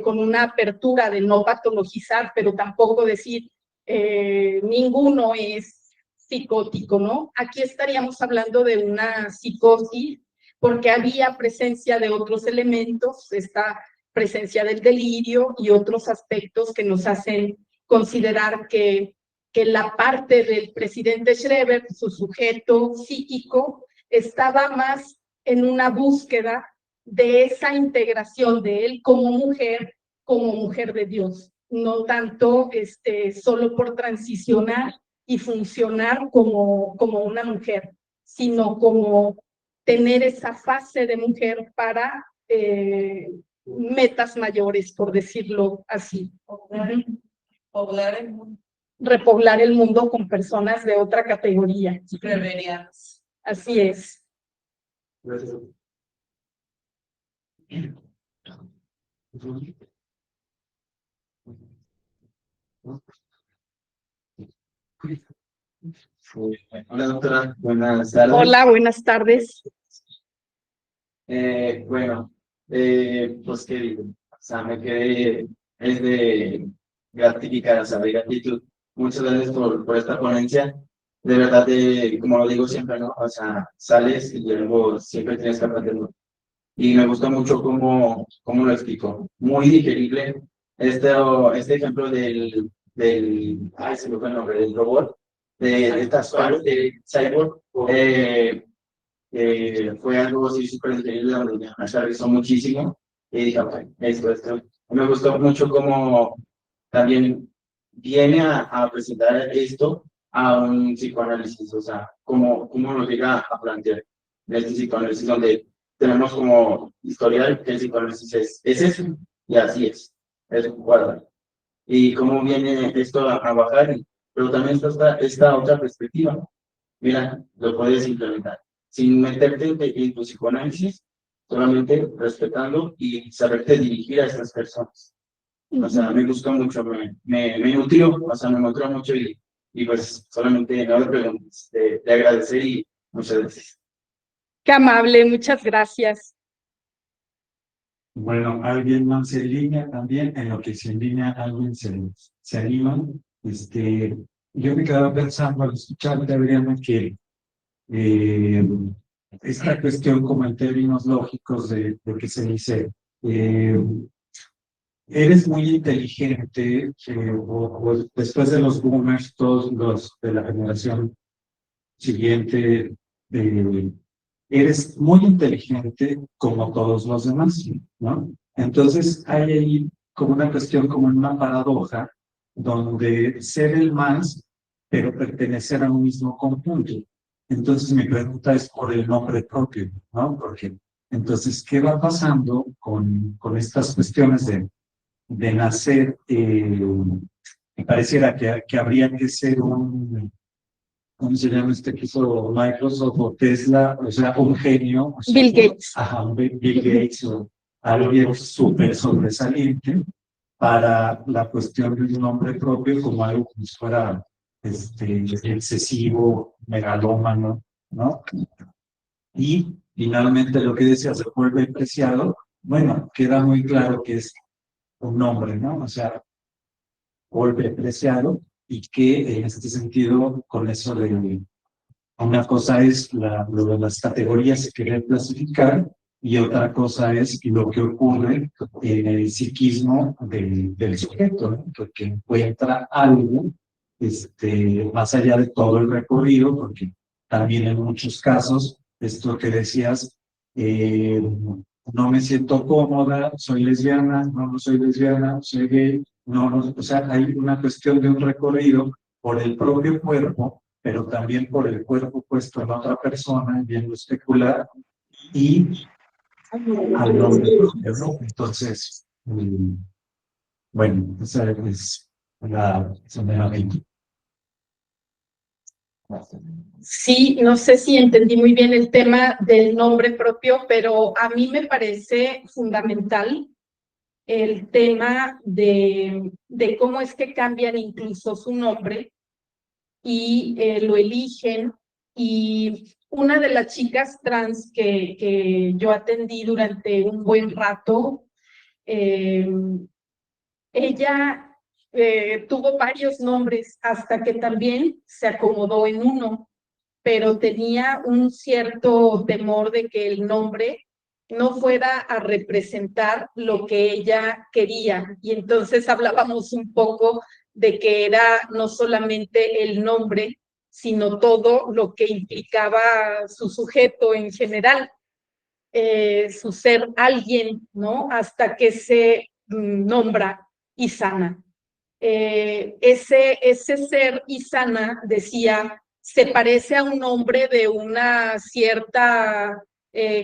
con una apertura de no patologizar, pero tampoco decir ninguno es psicótico, ¿no? Aquí estaríamos hablando de una psicosis porque había presencia de otros elementos, esta presencia del delirio y otros aspectos que nos hacen considerar que la parte del presidente Schreber, su sujeto psíquico, estaba más en una búsqueda de esa integración de él como mujer de Dios, no tanto solo por transicionar y funcionar como una mujer, sino como tener esa fase de mujer para metas mayores, por decirlo así. Poblar el mundo. Repoblar el mundo con personas de otra categoría. Reverianas. Así es. Gracias. Hola doctora, buenas tardes. Hola, buenas tardes. Bueno, pues qué digo, o sea, me quedé, es de gratificada, o sea, de gratitud muchas gracias por esta ponencia. De verdad, como lo digo siempre, ¿no? O sea, sales y luego siempre tienes que aprender. Y me gustó mucho cómo lo explicó. Muy digerible. Este ejemplo ay, se me fue el nombre, del robot, de estas partes de Cyborg, fue algo así súper digerible, donde me aterrizó muchísimo. Y dije, bueno, esto. Me gustó mucho cómo también viene a presentar esto a un psicoanálisis, o sea, cómo lo llega a plantear en este psicoanálisis donde tenemos como historial que el psicoanálisis es eso, y así es un cuadro. Y cómo viene esto a bajar, pero también está esta otra perspectiva. Mira, lo puedes implementar sin meterte en tu psicoanálisis, solamente respetando y saberte dirigir a estas personas. O sea, me gustó mucho, me nutrió, o sea, me nutrió mucho y pues solamente no le preguntes, de agradecer y muchas gracias. Qué amable, muchas gracias. Bueno, alguien más en línea también, en lo que se en línea alguien se anima. Yo me quedaba pensando al escucharte, Adriana, que esta cuestión como en términos lógicos de que se dice, eh, eres muy inteligente, o después de los boomers, todos los de la generación siguiente, eres muy inteligente como todos los demás, ¿no? Entonces hay ahí como una cuestión, como en una paradoja, donde ser el más, pero pertenecer a un mismo conjunto. Entonces mi pregunta es por el nombre propio, ¿no? Porque entonces, ¿qué va pasando con estas cuestiones de nacer? Me pareciera que habría que ser ¿cómo se llama este que hizo Microsoft o Tesla? O sea, un genio. O sea, Bill Gates. Ajá, un Bill Gates o alguien súper sobresaliente para la cuestión de un nombre propio como algo como si fuera excesivo, megalómano, ¿no? Y finalmente lo que decía, se vuelve preciado. Bueno, queda muy claro que es un nombre, ¿no? O sea, vuelve preciado y que en este sentido, con eso de una cosa es lo de las categorías que querer clasificar y otra cosa es lo que ocurre en el psiquismo del sujeto, ¿no? Que encuentra algo más allá de todo el recorrido, porque también en muchos casos, esto que decías, no me siento cómoda, soy lesbiana, no soy lesbiana, soy gay, no, o sea, hay una cuestión de un recorrido por el propio cuerpo, pero también por el cuerpo puesto en otra persona, viendo especular, y al nombre propio, ¿no? Entonces, bueno, esa es la mente. Sí, no sé si entendí muy bien el tema del nombre propio, pero a mí me parece fundamental el tema de cómo es que cambian incluso su nombre y lo eligen. Y una de las chicas trans que yo atendí durante un buen rato, ella tuvo varios nombres hasta que también se acomodó en uno, pero tenía un cierto temor de que el nombre no fuera a representar lo que ella quería. Y entonces hablábamos un poco de que era no solamente el nombre, sino todo lo que implicaba su sujeto en general, su ser alguien, ¿no? Hasta que se nombra Isana. Ese ser Isana, decía, se parece a un nombre de una cierta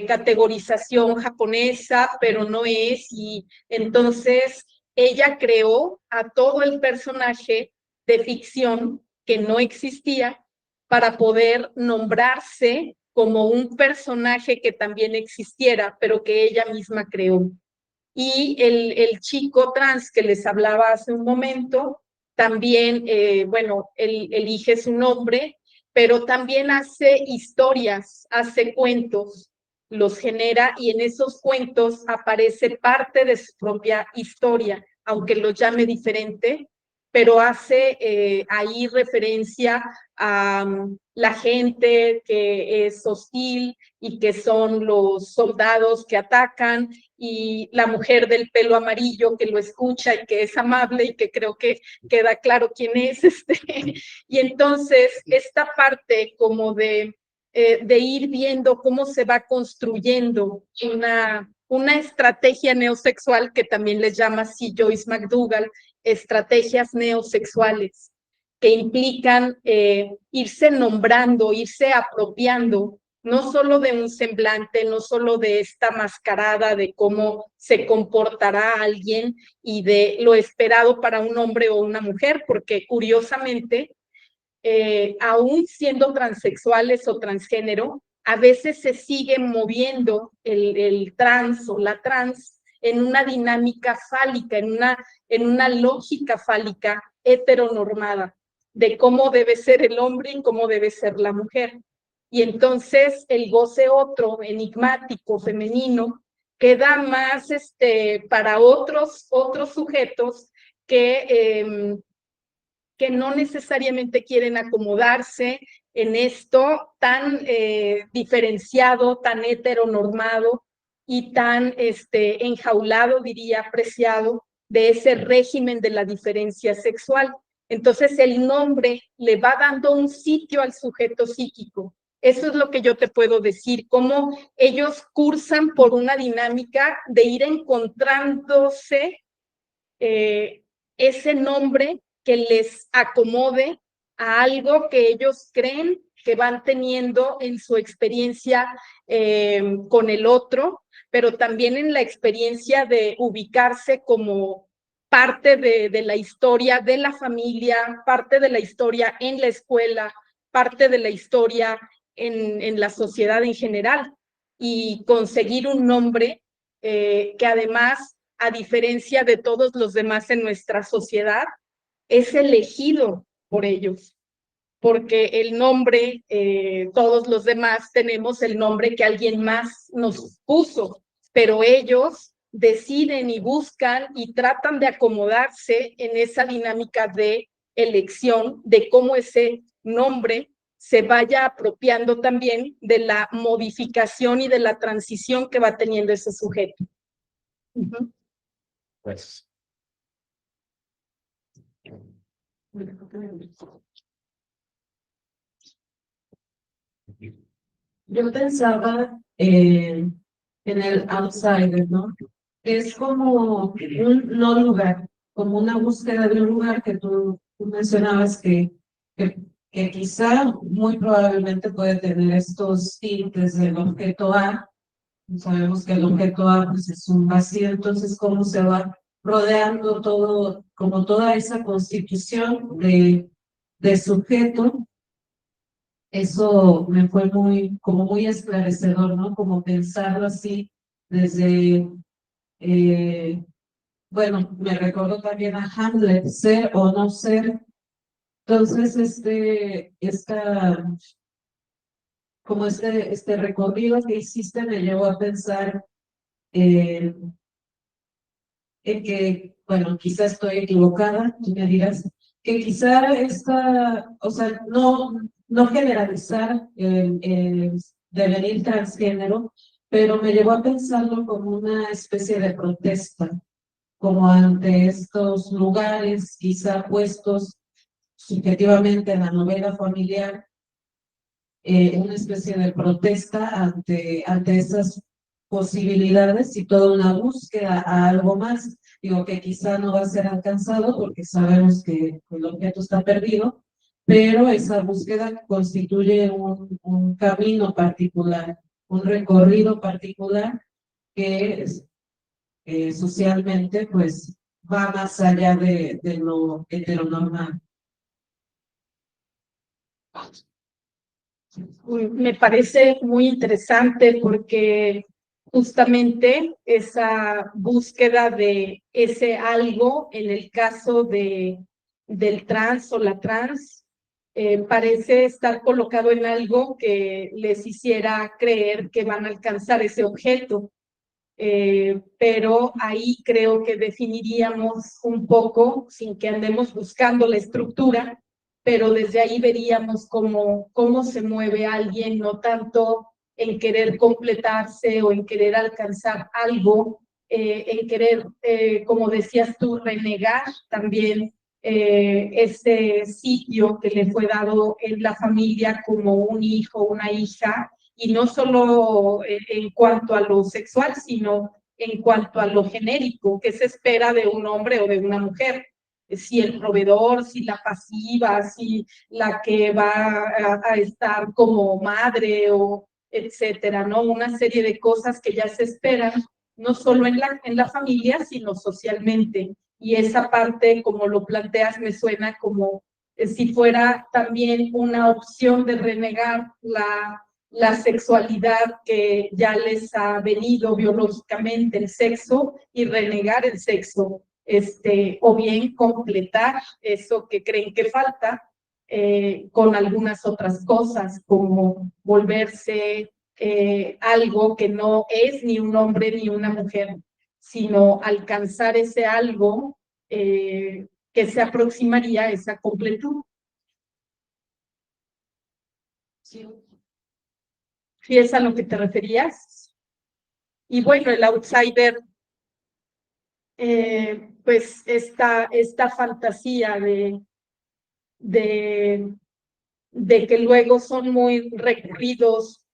categorización japonesa, pero no es, y entonces ella creó a todo el personaje de ficción que no existía para poder nombrarse como un personaje que también existiera, pero que ella misma creó. Y el chico trans que les hablaba hace un momento, también, bueno, él elige su nombre, pero también hace historias, hace cuentos, los genera y en esos cuentos aparece parte de su propia historia, aunque lo llame diferente, pero hace ahí referencia a la gente que es hostil y que son los soldados que atacan, y la mujer del pelo amarillo que lo escucha y que es amable y que creo que queda claro quién es. Y entonces esta parte como de ir viendo cómo se va construyendo una estrategia neosexual, que también les llama así Joyce McDougall, estrategias neosexuales, que implican irse nombrando, irse apropiando, no solo de un semblante, no solo de esta mascarada de cómo se comportará alguien y de lo esperado para un hombre o una mujer, porque curiosamente, aún siendo transexuales o transgénero, a veces se sigue moviendo el trans o la trans en una dinámica fálica, en una lógica fálica heteronormada de cómo debe ser el hombre y cómo debe ser la mujer. Y entonces el goce otro, enigmático, femenino, queda más para otros sujetos que no necesariamente quieren acomodarse en esto tan diferenciado, tan heteronormado y tan enjaulado, diría, apreciado, de ese régimen de la diferencia sexual. Entonces el nombre le va dando un sitio al sujeto psíquico. Eso es lo que yo te puedo decir, cómo ellos cursan por una dinámica de ir encontrándose ese nombre que les acomode a algo que ellos creen que van teniendo en su experiencia con el otro, pero también en la experiencia de ubicarse como parte de la historia de la familia, parte de la historia en la escuela, parte de la historia en la sociedad en general, y conseguir un nombre que además, a diferencia de todos los demás en nuestra sociedad, es elegido por ellos, porque el nombre, todos los demás tenemos el nombre que alguien más nos puso, pero ellos deciden y buscan y tratan de acomodarse en esa dinámica de elección, de cómo ese nombre se vaya apropiando también de la modificación y de la transición que va teniendo ese sujeto. Pues. Yo pensaba en el outsider, ¿no? Es como un no lugar, como una búsqueda de un lugar que tú mencionabas que quizá muy probablemente puede tener estos tintes del objeto A. Sabemos que el objeto A pues, es un vacío, entonces cómo se va rodeando todo, como toda esa constitución de sujeto. Eso me fue como muy esclarecedor, ¿no? Como pensarlo así desde, bueno, me recordó también a Hamlet, ser o no ser. Entonces, como este recorrido que hiciste me llevó a pensar en que, bueno, quizá estoy equivocada, tú me dirás, que quizá o sea, no generalizar el devenir transgénero, pero me llevó a pensarlo como una especie de protesta, como ante estos lugares quizá puestos subjetivamente en la novela familiar, una especie de protesta ante esas posibilidades y toda una búsqueda a algo más. Digo que quizá no va a ser alcanzado porque sabemos que el objeto está perdido, pero esa búsqueda constituye un camino particular, un recorrido particular que socialmente pues va más allá de lo heteronormal. Me parece muy interesante porque justamente esa búsqueda de ese algo, en el caso del trans o la trans, parece estar colocado en algo que les hiciera creer que van a alcanzar ese objeto. pero ahí creo que definiríamos un poco, sin que andemos buscando la estructura, pero desde ahí veríamos cómo se mueve alguien, no tanto en querer completarse o en querer alcanzar algo, en querer, como decías tú, renegar también ese sitio que le fue dado en la familia como un hijo, una hija, y no solo en cuanto a lo sexual, sino en cuanto a lo genérico, que se espera de un hombre o de una mujer. Si el proveedor, si la pasiva, si la que va a estar como madre o etcétera, ¿no? Una serie de cosas que ya se esperan, no solo en la familia, sino socialmente. Y esa parte, como lo planteas, me suena como si fuera también una opción de renegar la sexualidad que ya les ha venido biológicamente, el sexo, y renegar el sexo, o bien completar eso que creen que falta con algunas otras cosas, como volverse algo que no es ni un hombre ni una mujer, sino alcanzar ese algo que se aproximaría a esa completud. Sí. ¿Sí es a lo que te referías? Y bueno, el outsider, pues esta fantasía de que luego son muy recurridos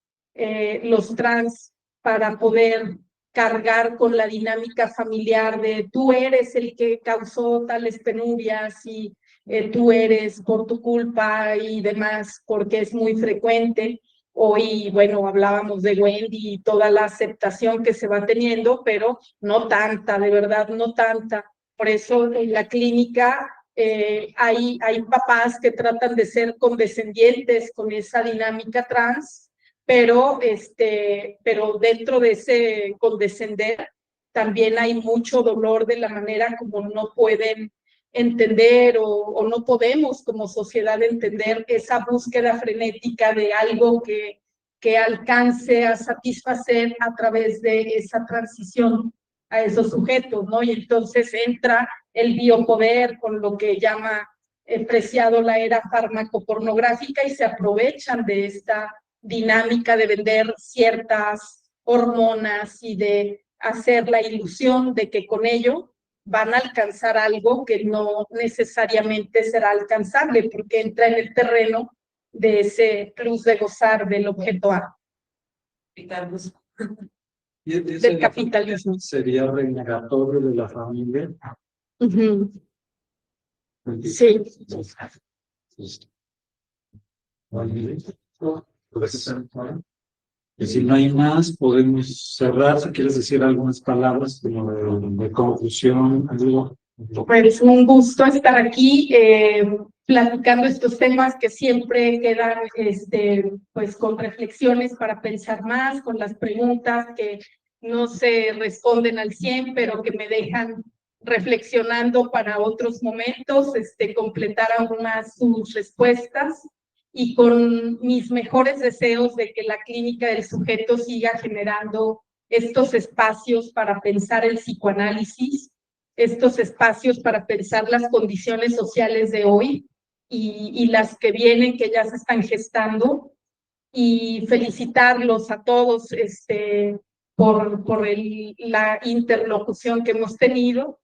los trans para poder cargar con la dinámica familiar de tú eres el que causó tales penurias y tú eres por tu culpa y demás, porque es muy frecuente. Hoy, bueno, hablábamos de Wendy y toda la aceptación que se va teniendo, pero no tanta, de verdad, no tanta. Por eso en la clínica hay papás que tratan de ser condescendientes con esa dinámica trans, pero dentro de ese condescender también hay mucho dolor de la manera como no pueden entender o no podemos como sociedad entender esa búsqueda frenética de algo que alcance a satisfacer a través de esa transición a esos sujetos, ¿no? Y entonces entra el biopoder con lo que llama Preciado la era farmacopornográfica y se aprovechan de esta dinámica de vender ciertas hormonas y de hacer la ilusión de que con ello van a alcanzar algo que no necesariamente será alcanzable porque entra en el terreno de ese plus de gozar del objeto A. Del capitalismo. Sería renegatorio de la familia. Uh-huh. Sí. Y si no hay más, podemos cerrar. Si quieres decir algunas palabras como de conclusión, algo. Pues un gusto estar aquí platicando estos temas que siempre quedan pues con reflexiones para pensar más, con las preguntas que no se responden al 100, pero que me dejan reflexionando para otros momentos, completar aún más sus respuestas y con mis mejores deseos de que la clínica del sujeto siga generando estos espacios para pensar el psicoanálisis, estos espacios para pensar las condiciones sociales de hoy y las que vienen, que ya se están gestando, y felicitarlos a todos por la interlocución que hemos tenido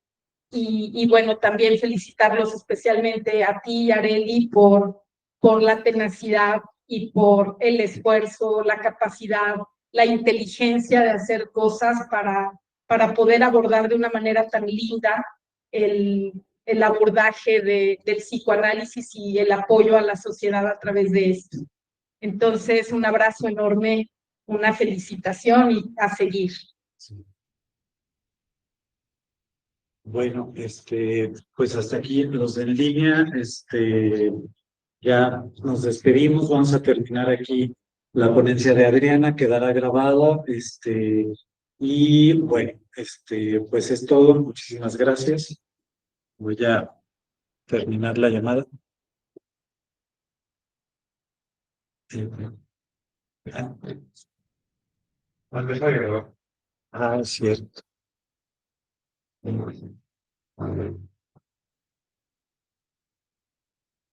y bueno, también felicitarlos especialmente a ti, Areli, por la tenacidad y por el esfuerzo, la capacidad, la inteligencia de hacer cosas para poder abordar de una manera tan linda el abordaje del psicoanálisis y el apoyo a la sociedad a través de esto. Entonces, un abrazo enorme, una felicitación y a seguir. Sí. Bueno, pues hasta aquí los de en línea, ya nos despedimos, vamos a terminar aquí la ponencia de Adriana, quedará grabada, y bueno, pues es todo, muchísimas gracias. Voy a terminar la llamada. Deja de grabar. Ah, es cierto. A ver.